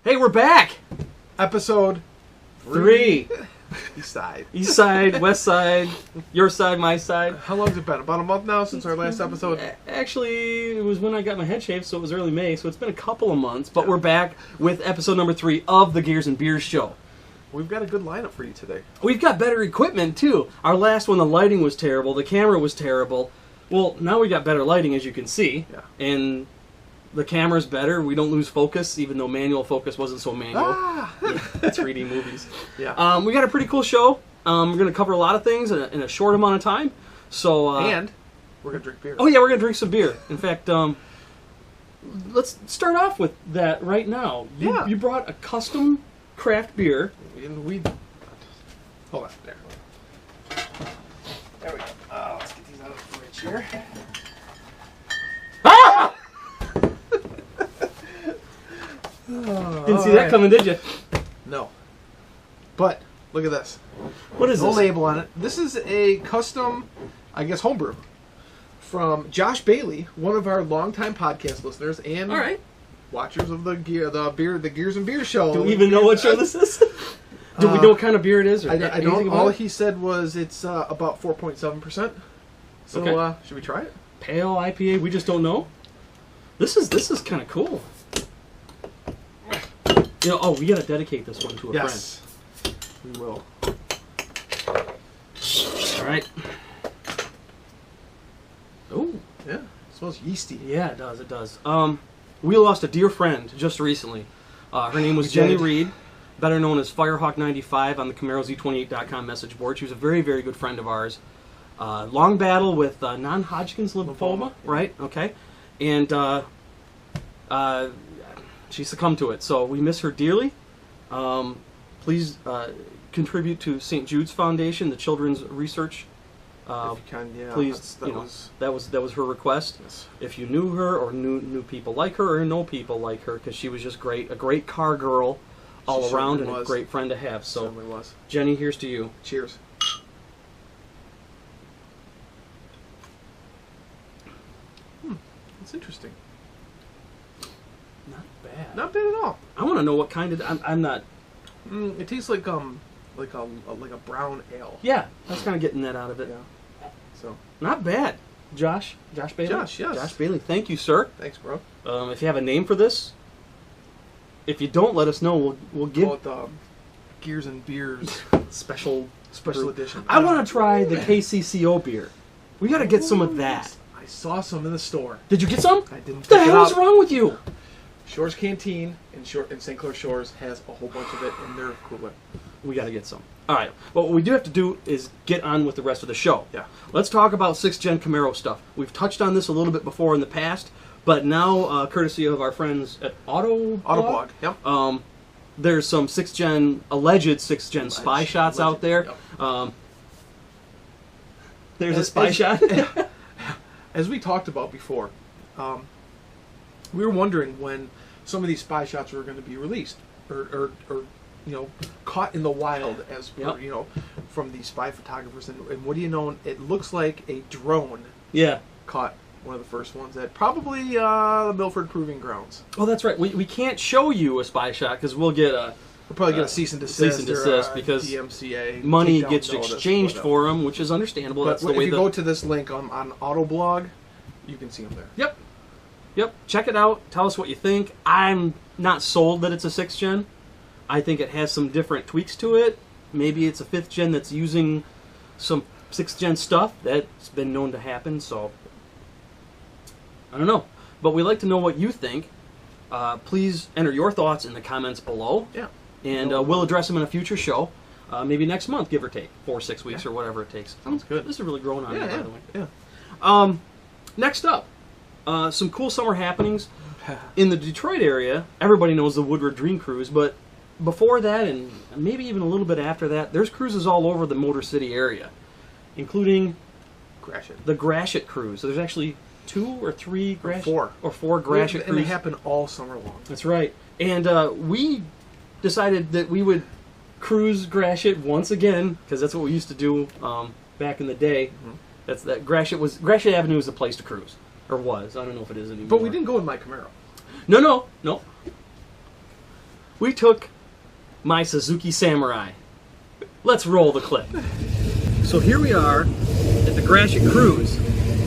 Hey, we're back! Episode 3. East side. East side, west side, your side, my side. How long's it been? About a month now since our last episode? Actually, it was when I got my head shaved, so it was early May, so it's been a couple of months. But we're back with episode number 3 of the Gears and Beers show. We've got a good lineup for you today. We've got better equipment, too. Our last one, the lighting was terrible, the camera was terrible. Well, now we got better lighting, as you can see. Yeah. And the camera's better. We don't lose focus, even though manual focus wasn't so manual. Ah! Yeah, 3D movies. Yeah. We got a pretty cool show. We're going to cover a lot of things in a short amount of time. So. And we're going to drink beer. Oh, yeah, we're going to drink some beer. In fact, let's start off with that right now. You brought a custom craft beer. And hold on, there. There we go. Let's get these out of the fridge here. Ah! Didn't see that coming, did you? No. But, look at this. What is no this? label on it. This is a custom, I guess, homebrew from Josh Bailey, one of our longtime podcast listeners and All right. watchers of the Gears and Beer show. Do we even know what show this is? Do we know what kind of beer it is? Or I anything don't. about All it? he said was it's about 4.7%. So Okay. should we try it? Pale IPA. We just don't know. This is kind of cool. You know. Oh, we gotta dedicate this one to a Yes, we will. friend. All right. Oh. Yeah, it smells yeasty. Yeah, it does. It does. We lost a dear friend just recently. Her name was We Jenny did. Reed, better known as Firehawk95 on the CamaroZ28.com message board. She was a very, very good friend of ours. Long battle with non-Hodgkin's lymphoma, Yeah. right? Okay. And she succumbed to it, so we miss her dearly. Please contribute to St. Jude's Foundation, the children's research. If you can, yeah. Please, that was her request. Yes. If you knew her or knew people like her or know people like her, because she was just great, a great car girl all She around, certainly and a was. great friend to have. So, Certainly was. Jenny, here's to you. Cheers. That's interesting. Not bad. Not bad at all. I want to know what kind of. I'm not. It tastes like a brown ale. Yeah, I was kind of getting that out of it. Yeah. So Not bad. Josh Bailey. Josh, yes. Josh Bailey. Thank you, sir. thanks, bro. If you have a name for this, if you don't, let us know. We'll give Call it the Gears and Beers special edition. I want to try the KCCO beer. We got to get some of that. I saw some in the store. Did you get some? I didn't What the pick it hell is up. wrong with you? Shores Canteen in St. Clair Shores has a whole bunch of it in their cooler. We got to get some. All right. Well, what we do have to do is get on with the rest of the show. Yeah. Let's talk about 6th Gen Camaro stuff. We've touched on this a little bit before in the past, but now, courtesy of our friends at Autoblog. Yep. There's some alleged 6th Gen spy shots out there. Yep. There's a spy shot. As we talked about before, we were wondering when some of these spy shots were going to be released, or caught in the wild, as per, Yep. from these spy photographers. And what do you know? It looks like a drone Yeah. caught one of the first ones at probably the Milford Proving Grounds. Oh, that's right. We can't show you a spy shot because we'll get a We'll probably get a cease and desist. cease and desist or a because DMCA money takedown gets notice, exchanged whatever. for them, which is understandable. But That's the if way you go to this link on Autoblog, you can see them there. Yep. Check it out. Tell us what you think. I'm not sold that it's a 6th Gen. I think it has some different tweaks to it. Maybe it's a 5th Gen that's using some 6th Gen stuff. That's been known to happen, so I don't know. But we'd like to know what you think. Please enter your thoughts in the comments below. Yeah. And we'll address them in a future show. Maybe next month, give or take. 4 or 6 weeks or whatever it takes. Sounds good. This is really growing on me, by the way. Yeah. Next up, some cool summer happenings. In the Detroit area, everybody knows the Woodward Dream Cruise, but before that, and maybe even a little bit after that, there's cruises all over the Motor City area, including the Gratiot Cruise. So there's actually 2 or 3 Gratiot, or 4 Gratiot and they cruises. happen all summer long. That's right. And we decided that we would cruise Gratiot once again, because that's what we used to do back in the day. Mm-hmm. Gratiot Avenue is the place to cruise. Or was. I don't know if it is anymore. But we didn't go in my Camaro. No. we took my Suzuki Samurai. Let's roll the clip. So here we are at the Gratiot Cruise.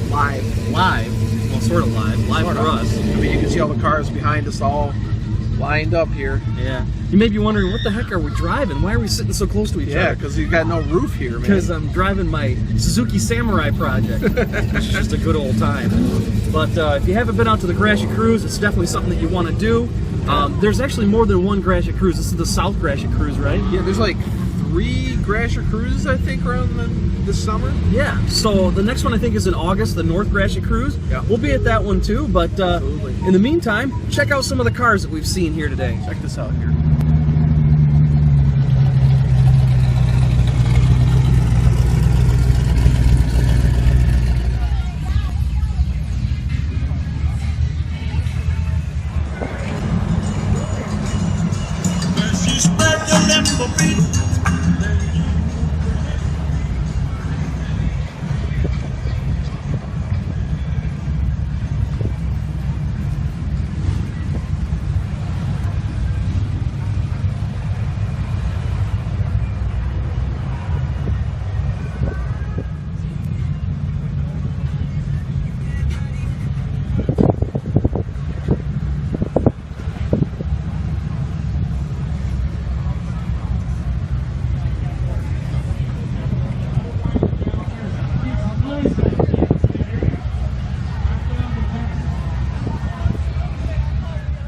Live. Well, sort of live Sort for of. us. I mean, you can see all the cars behind us all lined up here. Yeah. You may be wondering, what the heck are we driving? Why are we sitting so close to each Yeah, other? because you got no roof here, man. Because I'm driving my Suzuki Samurai project. It's just a good old time. But if you haven't been out to the Gratiot Cruise, it's definitely something that you want to do. There's actually more than one Gratiot Cruise. This is the South Gratiot Cruise, right? Yeah, there's like 3 Gratiot cruises, I think, around this summer. Yeah. So the next one I think is in August, the North Gratiot Cruise. Yeah. We'll be at that one too. But Absolutely. in the meantime, check out some of the cars that we've seen here today. Check this out here.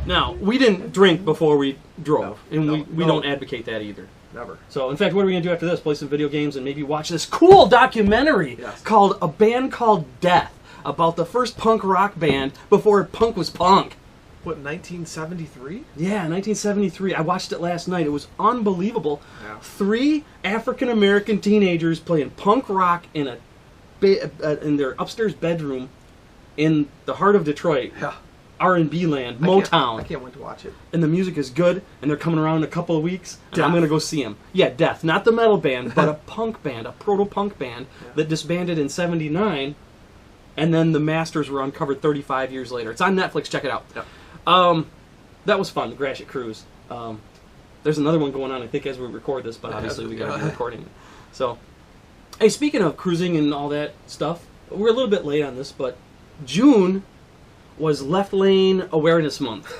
Now, we didn't drink before we drove, and we no. don't advocate that either. Never. So, in fact, what are we going to do after this? Play some video games and maybe watch this cool documentary called A Band Called Death, about the first punk rock band before punk was punk. What, 1973? Yeah, 1973. I watched it last night. It was unbelievable. Yeah. 3 African-American teenagers playing punk rock in in their upstairs bedroom in the heart of Detroit. Yeah. R&B land, Motown. I can't wait to watch it. And the music is good, and they're coming around in a couple of weeks, and I'm Death. going to go see them. Yeah, Death. Not the metal band, but a punk band, a proto-punk band that disbanded in 79, and then the masters were uncovered 35 years later. It's on Netflix. Check it out. Yeah. That was fun, the Gratiot Cruise. There's another one going on, I think, as we record this, but obviously we got to be recording it. So, hey, speaking of cruising and all that stuff, we're a little bit late on this, but June was Left Lane Awareness Month.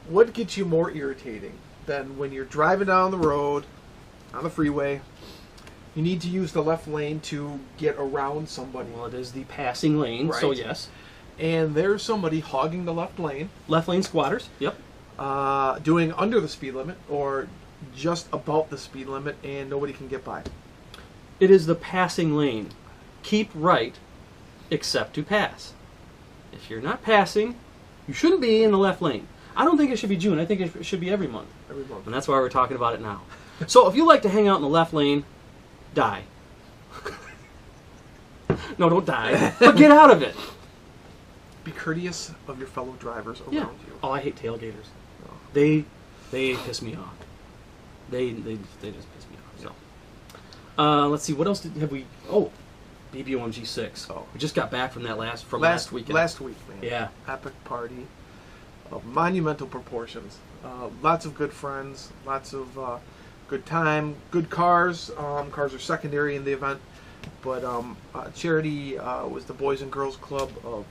What gets you more irritating than when you're driving down the road on the freeway, you need to use the left lane to get around somebody, Well, it is the passing lane, so Right. yes. and there's somebody hogging the left lane, Left lane squatters, yep. doing under the speed limit or just about the speed limit, and nobody can get by. It is the passing lane. Keep right, except to pass. If you're not passing, you shouldn't be in the left lane. I don't think it should be June. I think it should be every month. Every month. And that's why we're talking about it now. So if you like to hang out in the left lane, die. No, don't die. But get out of it. Be courteous of your fellow drivers around Yeah. you. Oh, I hate tailgaters. Oh. They piss me off. They just piss me off. So, let's see. What else have we? Oh, BBOMG6. Oh. We just got back from that last weekend. Last week, man. Yeah. Epic party of monumental proportions. Lots of good friends, lots of good time, good cars. Cars are secondary in the event, but charity was the Boys and Girls Club of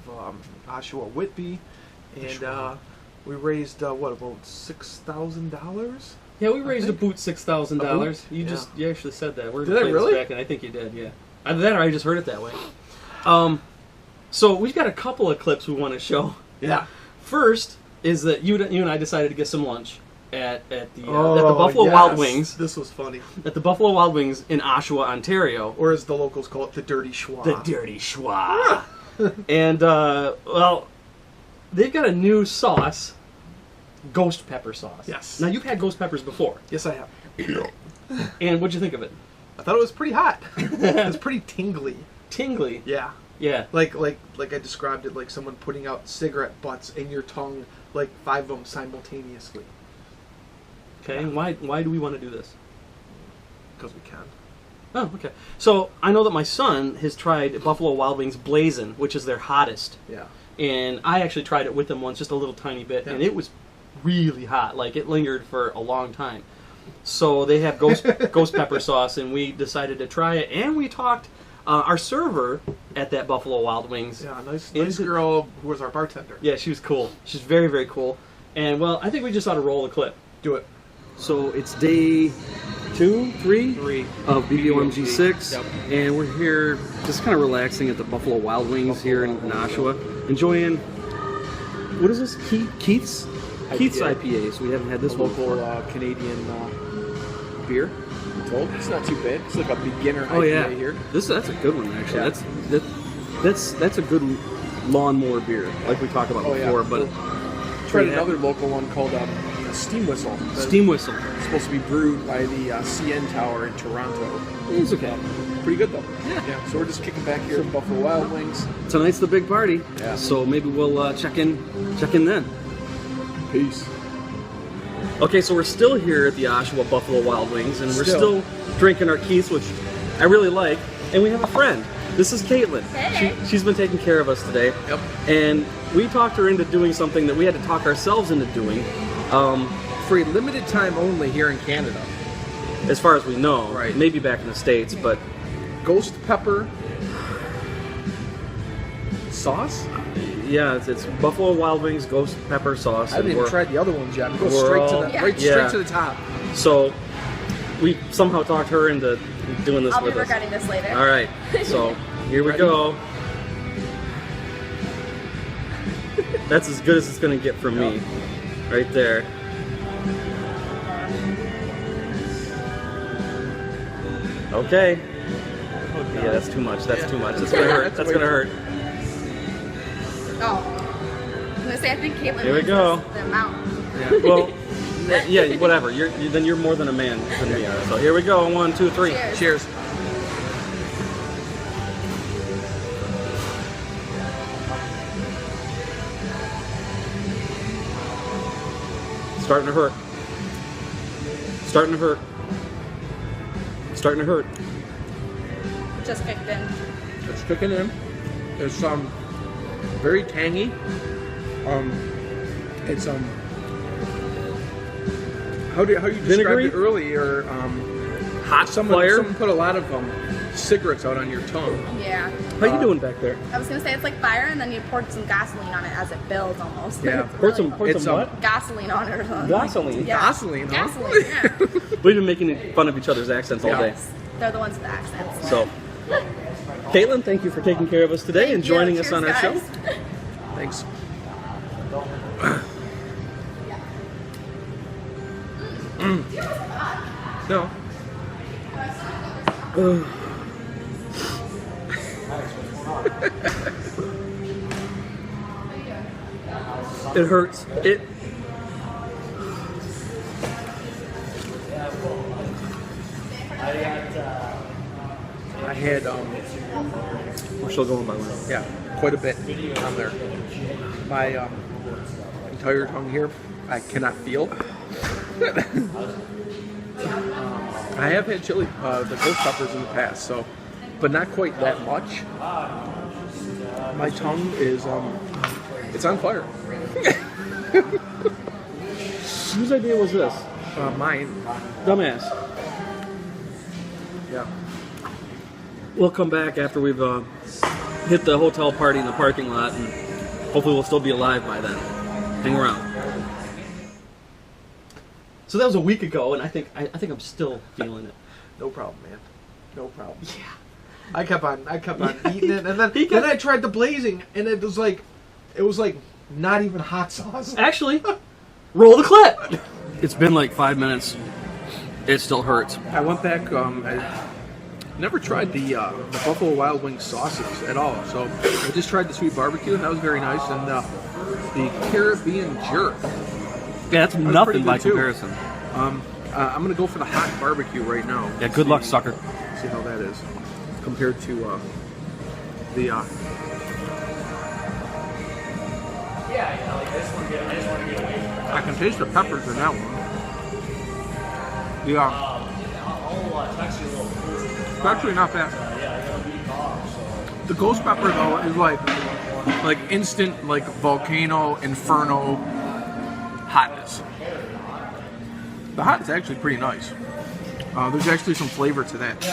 Oshawa Whitby, and we raised about $6,000. Yeah, we raised a boot $6,000. Yeah. You actually said that. We're Did I playing this really? back, and I think you did. Yeah. Either that, or I just heard it that way. So we've got a couple of clips we want to show. Yeah. First is that you and I decided to get some lunch at the Buffalo Wild Wings. This was funny. At the Buffalo Wild Wings in Oshawa, Ontario. Or as the locals call it, the Dirty Schwa. The Dirty Schwa. And, well, they've got a new sauce, ghost pepper sauce. Yes. Now, you've had ghost peppers before. Yes, I have. And what'd you think of it? I thought it was pretty hot. It was pretty tingly. Tingly. Yeah. Yeah. Like I described it, like someone putting out cigarette butts in your tongue, like 5 of them simultaneously. Okay, and why do we want to do this? Because we can. Oh, okay. So I know that my son has tried Buffalo Wild Wings Blazin', which is their hottest. Yeah. And I actually tried it with them once, just a little tiny bit, and it was really hot. Like, it lingered for a long time. So they have ghost pepper sauce, and we decided to try it. And we talked our server at that Buffalo Wild Wings. Yeah, nice girl who was our bartender. Yeah, she was cool. She's very, very cool. And, well, I think we just ought to roll the clip. Do it. So it's day 2, 3 of BBOMG6, and we're here just kind of relaxing at the Buffalo Wild Wings here in Oshawa, enjoying, what is this, Keith's IPA, so we haven't had this one local Canadian beer. I'm told it's not too bad. It's like a beginner IPA here. That's a good one actually. Yeah. That's a good lawnmower beer, like we talked about before. But tried another local one called Steam Whistle. Steam Whistle. It's supposed to be brewed by the CN Tower in Toronto. It's okay. Pretty good though. Yeah. So we're just kicking back here at Buffalo Wild Wings. Tonight's the big party. Yeah. So maybe we'll check in then. Peace. Okay, so we're still here at the Oshawa Buffalo Wild Wings, and we're still drinking our Keiths, which I really like. And we have a friend. This is Caitlin. Hey. She's been taking care of us today. Yep. And we talked her into doing something that we had to talk ourselves into doing. For a limited time only here in Canada. As far as we know. Right. Maybe back in the States, but... Ghost pepper sauce? Yeah, it's Buffalo Wild Wings ghost pepper sauce. I haven't even tried the other ones yet. Go We're straight to the top. So we somehow talked her into doing this I'll with be us. regretting this later. All right, so here we go. That's as good as it's going to get from me, right there. Okay. Yeah, that's too much. That's too much. That's gonna hurt. That's gonna hurt. Oh. I'm gonna say I think Caitlin Here we go. the amount. Yeah. Well, yeah, whatever. Then you're more than a man than we are. So here we go. 1, 2, 3. Cheers. Cheers. Starting to hurt. Starting to hurt. Starting to hurt. Just kicked in. It's kicking in. It's very tangy. It's how you described Vinegary? it earlier? Hot Someone fire. put a lot of cigarettes out on your tongue. Yeah. How you doing back there? I was gonna say it's like fire, and then you poured some gasoline on it as it builds almost. Yeah. It's Pour really some what? gasoline on it or something. Gasoline? Yeah. Gasoline, huh? Gasoline, yeah. We've been making fun of each other's accents all day. Yes. They're the ones with the accents. So, Caitlin, thank you for taking care of us today and Thank you. joining us Cheers, on our guys. show. Thanks. No. It hurts. I had We're still going by one. yeah, quite a bit on there. My entire tongue here, I cannot feel. I have had chili, the ghost peppers in the past, so, but not quite that much. My tongue is, it's on fire. Whose idea was this? Mine. Dumbass. Yeah. We'll come back after we've hit the hotel party in the parking lot, and hopefully we'll still be alive by then. Hang around. So that was a week ago, and I think I'm still feeling it. No problem, man. No problem. Yeah. I kept on eating it, and then I tried the blazing, and it was like not even hot sauce. Actually, roll the clip. It's been like 5 minutes. It still hurts. I went back. I never tried the Buffalo Wild Wings sauces at all. So I just tried the sweet barbecue, and that was very nice. And the Caribbean jerk. Yeah, that's nothing by good, too. comparison. I'm gonna go for the hot barbecue right now. Yeah, good luck, sucker. See how that is compared to the. I can taste the peppers in that one. Yeah. It's actually not bad. The ghost pepper though is like like instant, like volcano, inferno hotness. The hot is actually pretty nice. There's actually some flavor to that.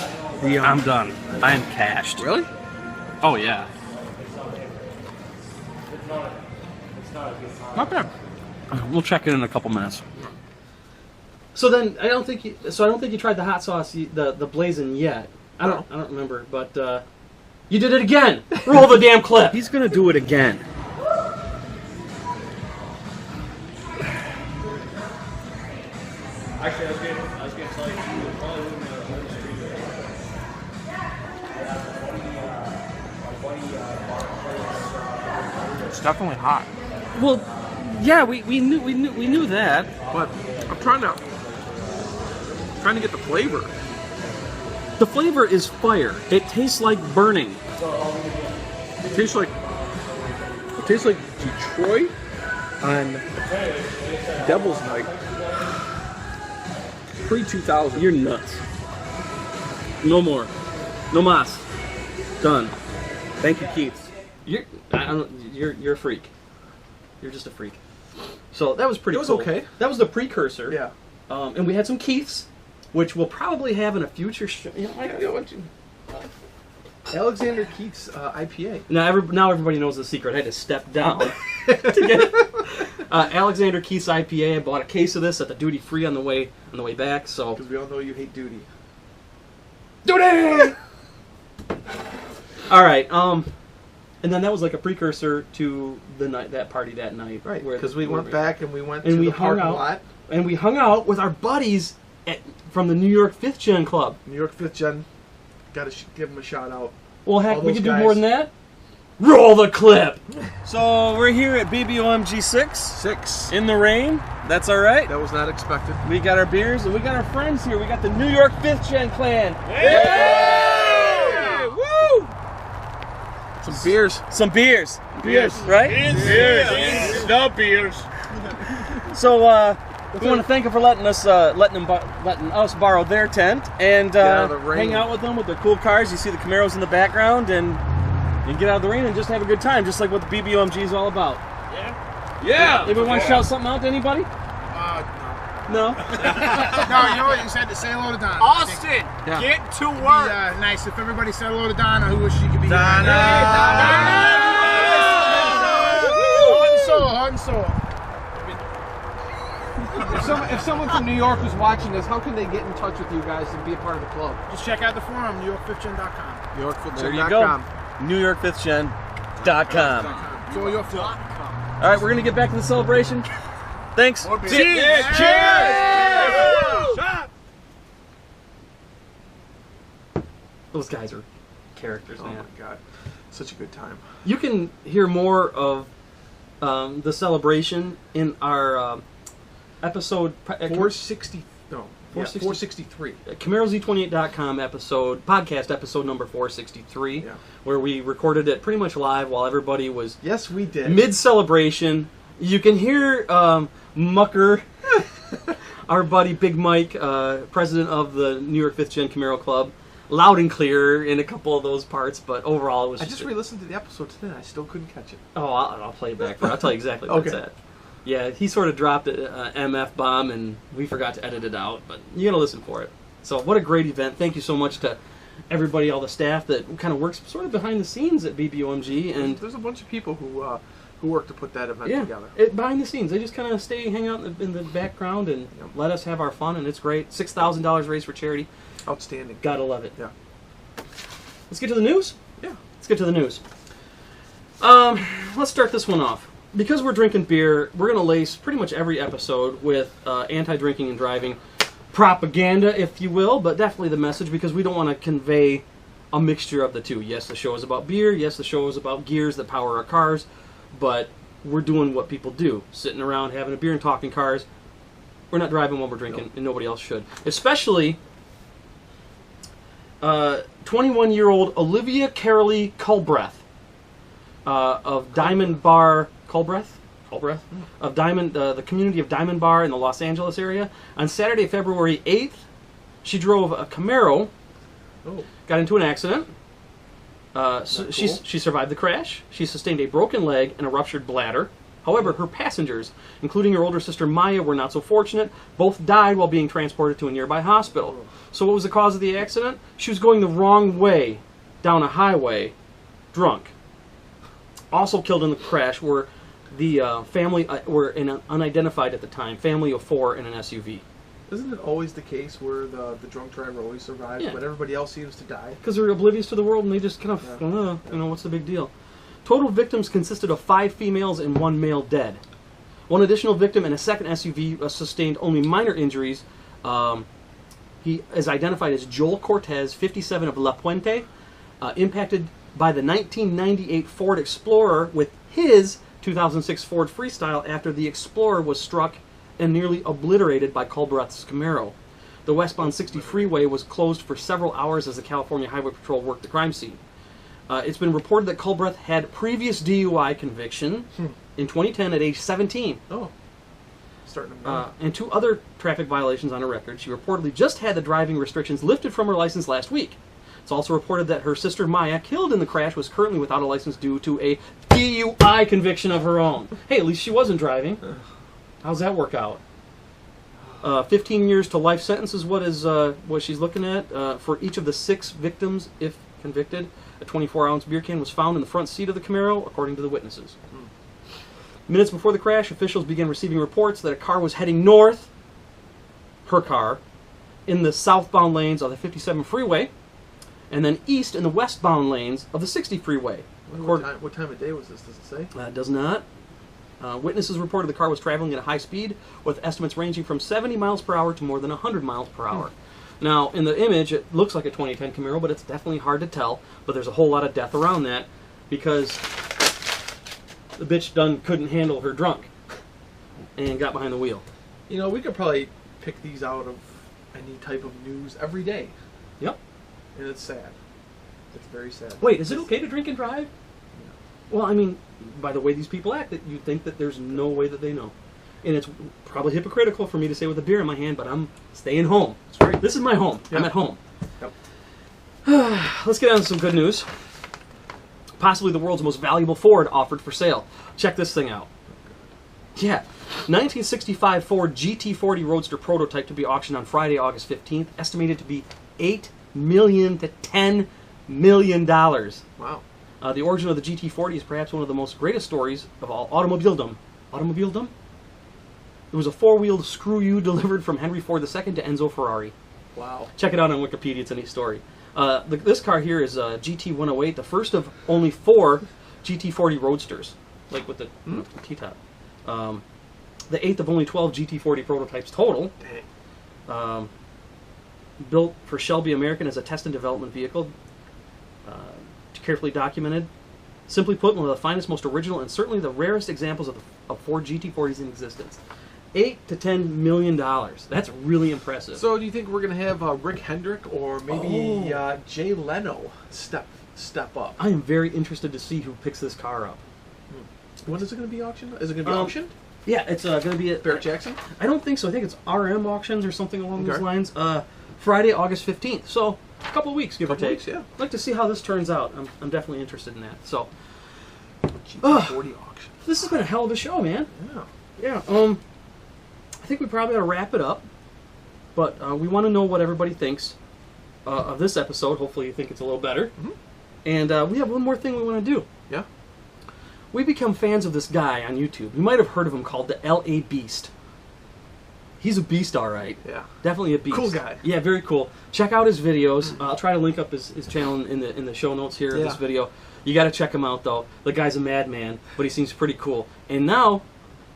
I'm done. I am cashed. Really? Oh yeah. Not bad. We'll check it in a couple minutes. So then, I don't think you tried the hot sauce, the blazing yet. I don't remember, but you did it again. Roll the damn clip. He's gonna do it again. Actually, I was going to tell you, you probably wouldn't have heard the street. It's definitely hot. Well, yeah, we knew that. But I'm trying to get the flavor. The flavor is fire. It tastes like burning. It tastes like Detroit on Devil's Night. Pre-2000. You're nuts. No more. No mas. Done. Thank you, Keith. You're a freak. You're just a freak. So that was pretty. It was cool. okay. That was the precursor. Yeah. And we had some Keiths, which we'll probably have in a future show. Alexander Keith's IPA. Now everybody knows the secret. I had to step down to get it. Alexander Keith's IPA. I bought a case of this at the duty free on the way back. So Because we all know you hate duty. duty. All right. And then that was like a precursor to that party that night. Right. where- Because we where went back and we went and to we the hung parking out. lot. And we hung out with our buddies from the New York 5th Gen Club. New York 5th Gen. Got to give them a shout out. Well, heck, All we those can do guys. more than that. Roll the clip. So we're here at BBOMG6 6. in the rain. That's all right. That was not expected. We got our beers and we got our friends here. We got the New York 5th Gen clan. Yeah! Woo! Some beers. Some beers. Beers. Right? Beers. The beers. So we want to thank them for letting us borrow their tent and out of the rain. hang out with them with their cool cars. You see the Camaros in the background, and you get out of the rain and just have a good time, just like what the BBOMG is all about. Yeah. Anybody want to shout something out to anybody? No. No, you know what you said to say hello to Donna. Austin, Yeah. get to It'd work. be, nice if everybody said hello to Donna, who wish she could be here. Donna. Heart and soul. If someone from New York was watching this, how can they get in touch with you guys and be a part of the club? Just check out the forum, NewYork5th-Gen.com. There you go. NewYork5thGen.com. It's all your fault. All right, we're going to get back to the celebration. Thanks. Cheers. Cheers. Those guys are characters, Oh man. my god. Such a good time. You can hear more of the celebration in our episode... 460. No. 460. 463. CamaroZ28.com podcast episode number 463, Yeah. where we recorded it pretty much live while everybody was Yes, we did. mid-celebration. You can hear Mucker, our buddy Big Mike, president of the New York 5th Gen Camaro Club, loud and clear in a couple of those parts, but overall it was I just re-listened to the episode today and I still couldn't catch it. Oh, I'll play it back for you. I'll tell you exactly what it's Okay. at. Yeah, he sort of dropped an MF bomb, and we forgot to edit it out, but you got to listen for it. So what a great event. Thank you so much to everybody, all the staff that kind of works sort of behind the scenes at BBOMG. And There's a bunch of people who work to put that event yeah, together. behind the scenes. They just kind of hang out in the background and let us have our fun, and it's great. $6,000 raised for charity. Outstanding. Gotta love it. Yeah. Let's get to the news? Yeah. Let's get to the news. Let's start this one off. Because we're drinking beer, we're going to lace pretty much every episode with anti-drinking and driving propaganda, if you will, but definitely the message, because we don't want to convey a mixture of the two. Yes, the show is about beer. Yes, the show is about gears that power our cars, but we're doing what people do, sitting around having a beer and talking cars. We're not driving when we're drinking, and nobody else should. Especially 21-year-old Olivia Carolee Culbreth of Diamond Bar... Culbreth of Diamond, the community of Diamond Bar in the Los Angeles area. On Saturday, February 8th, she drove a Camaro, got into an accident, She survived the crash. She sustained a broken leg and a ruptured bladder. However, her passengers, including her older sister Maya, were not so fortunate. Both died while being transported to a nearby hospital. So what was the cause of the accident? She was going the wrong way down a highway, drunk. Also killed in the crash were the family, were unidentified at the time, family of 4 in an SUV. Isn't it always the case where the drunk driver always survives, but everybody else seems to die? Because they're oblivious to the world and they just kind of, you know, what's the big deal? Total victims consisted of 5 females and 1 male dead. One additional victim in a second SUV sustained only minor injuries. He is identified as Joel Cortez, 57 of La Puente, impacted by the 1998 Ford Explorer with his 2006 Ford Freestyle after the Explorer was struck and nearly obliterated by Culbreth's Camaro. The westbound 60 freeway was closed for several hours as the California Highway Patrol worked the crime scene. It's been reported that Culbreth had previous DUI conviction in 2010 at age 17. Oh, starting to and 2 other traffic violations on her record. She reportedly just had the driving restrictions lifted from her license last week. It's also reported that her sister Maya, killed in the crash, was currently without a license due to a DUI conviction of her own. Hey, at least she wasn't driving. How's that work out? 15 years to life sentence is what she's looking at. For each of the 6 victims, if convicted, a 24-ounce beer can was found in the front seat of the Camaro, according to the witnesses. Minutes before the crash, officials began receiving reports that a car was heading north, her car, in the southbound lanes of the 57 freeway, and then east in the westbound lanes of the 60 freeway. What time of day was this? Does it say? It does not. Witnesses reported the car was traveling at a high speed, with estimates ranging from 70 miles per hour to more than 100 miles per hour. Now, in the image, it looks like a 2010 Camaro, but it's definitely hard to tell. But there's a whole lot of death around that because the bitch couldn't handle her drunk and got behind the wheel. You know, we could probably pick these out of any type of news every day. Yep. And it's sad. It's very sad. Wait, is it okay to drink and drive? Well, I mean, by the way these people act, that you think that there's no way that they know. And it's probably hypocritical for me to say with a beer in my hand, but I'm staying home. That's right. This is my home. Yep. I'm at home. Yep. Let's get on to some good news. Possibly the world's most valuable Ford offered for sale. Check this thing out. Yeah. 1965 Ford GT40 Roadster prototype to be auctioned on Friday, August 15th, estimated to be $8 million to $10 million. Wow. The origin of the GT40 is perhaps one of the most greatest stories of all automobiledom. Automobiledom? It was a 4-wheeled screw-u delivered from Henry Ford II to Enzo Ferrari. Wow. Check it out on Wikipedia, it's a neat story. This car here is GT108, the first of only 4 GT40 Roadsters, like with the T-top. The 8th of only 12 GT40 prototypes total. Dang. Built for Shelby American as a test and development vehicle. Carefully documented. Simply put, one of the finest, most original, and certainly the rarest examples of Ford GT40s in existence. $8 to $10 million. That's really impressive. So, do you think we're going to have Rick Hendrick or maybe Jay Leno step up? I am very interested to see who picks this car up. When is it going to be auctioned? Is it going to be auctioned? Yeah, it's going to be at Barrett Jackson? I don't think so. I think it's RM Auctions or something along those lines. Friday, August 15th. So, a couple of weeks, give or take. Weeks, yeah. I'd like to see how this turns out. I'm definitely interested in that. So, GT40 auction. This has been a hell of a show, man. Yeah. Yeah. I think we probably ought to wrap it up. But we want to know what everybody thinks of this episode. Hopefully you think it's a little better. Mm-hmm. And we have one more thing we want to do. Yeah. We become fans of this guy on YouTube. You might have heard of him, called the LA Beast. He's a beast, all right. Yeah. Definitely a beast. Cool guy. Yeah, very cool. Check out his videos. I'll try to link up his channel in the show notes here of this video. You got to check him out, though. The guy's a madman, but he seems pretty cool. And now,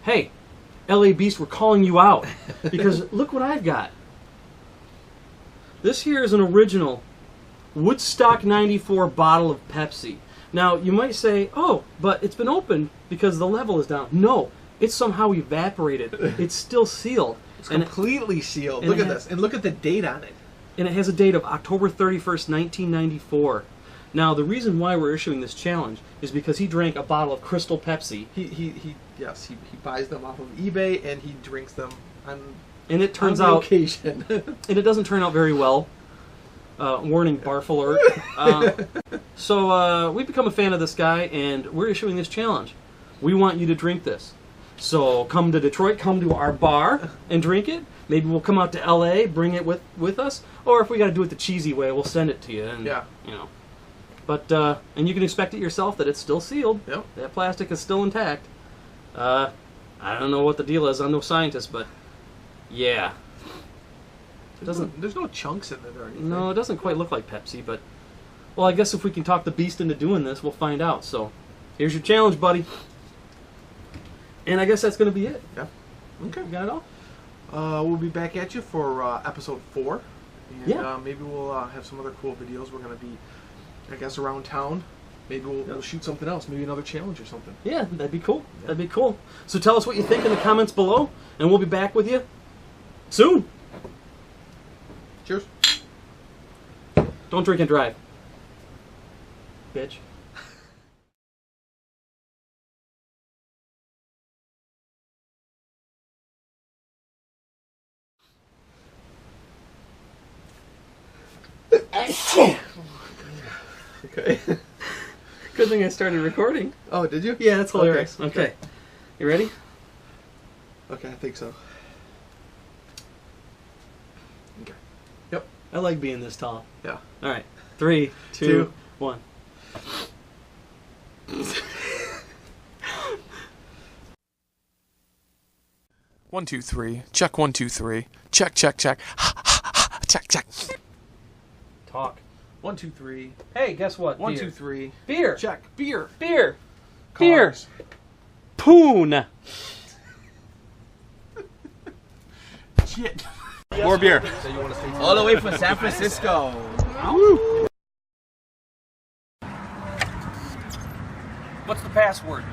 hey, LA Beast, we're calling you out. Because look what I've got. This here is an original Woodstock 94 bottle of Pepsi. Now, you might say, oh, but it's been opened because the level is down. No, it's somehow evaporated. It's still sealed. It's completely sealed. Look at this. And look at the date on it. And it has a date of October 31st, 1994. Now, the reason why we're issuing this challenge is because he drank a bottle of Crystal Pepsi. He buys them off of eBay and he drinks them on and it turns out occasion. And it doesn't turn out very well. Warning, barf alert. So we've become a fan of this guy, and we're issuing this challenge. We want you to drink this. So come to Detroit, come to our bar and drink it. Maybe we'll come out to L.A., bring it with us. Or if we got to do it the cheesy way, we'll send it to you. And, Yeah. You know. But, and you can expect it yourself that it's still sealed. Yep. That plastic is still intact. I don't know what the deal is. I'm no scientist, but yeah. It doesn't. There's no chunks in it or anything. No, it doesn't quite look like Pepsi, but well, I guess if we can talk the beast into doing this, we'll find out. So, here's your challenge, buddy. And I guess that's going to be it. Yeah. Okay. You got it all? We'll be back at you for episode 4. And Yeah. maybe we'll have some other cool videos. We're going to be, I guess, around town. Maybe we'll shoot something else. Maybe another challenge or something. Yeah, that'd be cool. Yeah. That'd be cool. So tell us what you think in the comments below, and we'll be back with you soon. Cheers. Don't drink and drive. Bitch. Okay. Good thing I started recording. Oh, did you? Yeah, that's hilarious. Okay. You ready? Okay, I think so. Okay. Yep. I like being this tall. Yeah. All right. 3, 2, 1. One, two, three. Check 1, 2, 3. Check, check, check. Check, check. Talk. 1, 2, 3. Hey, guess what? 1, Beer. 2, 3. Beer. Check. Beer. Beer. Beer. Cars. Poon. Shit. More beer. All the way from San Francisco. What's the password?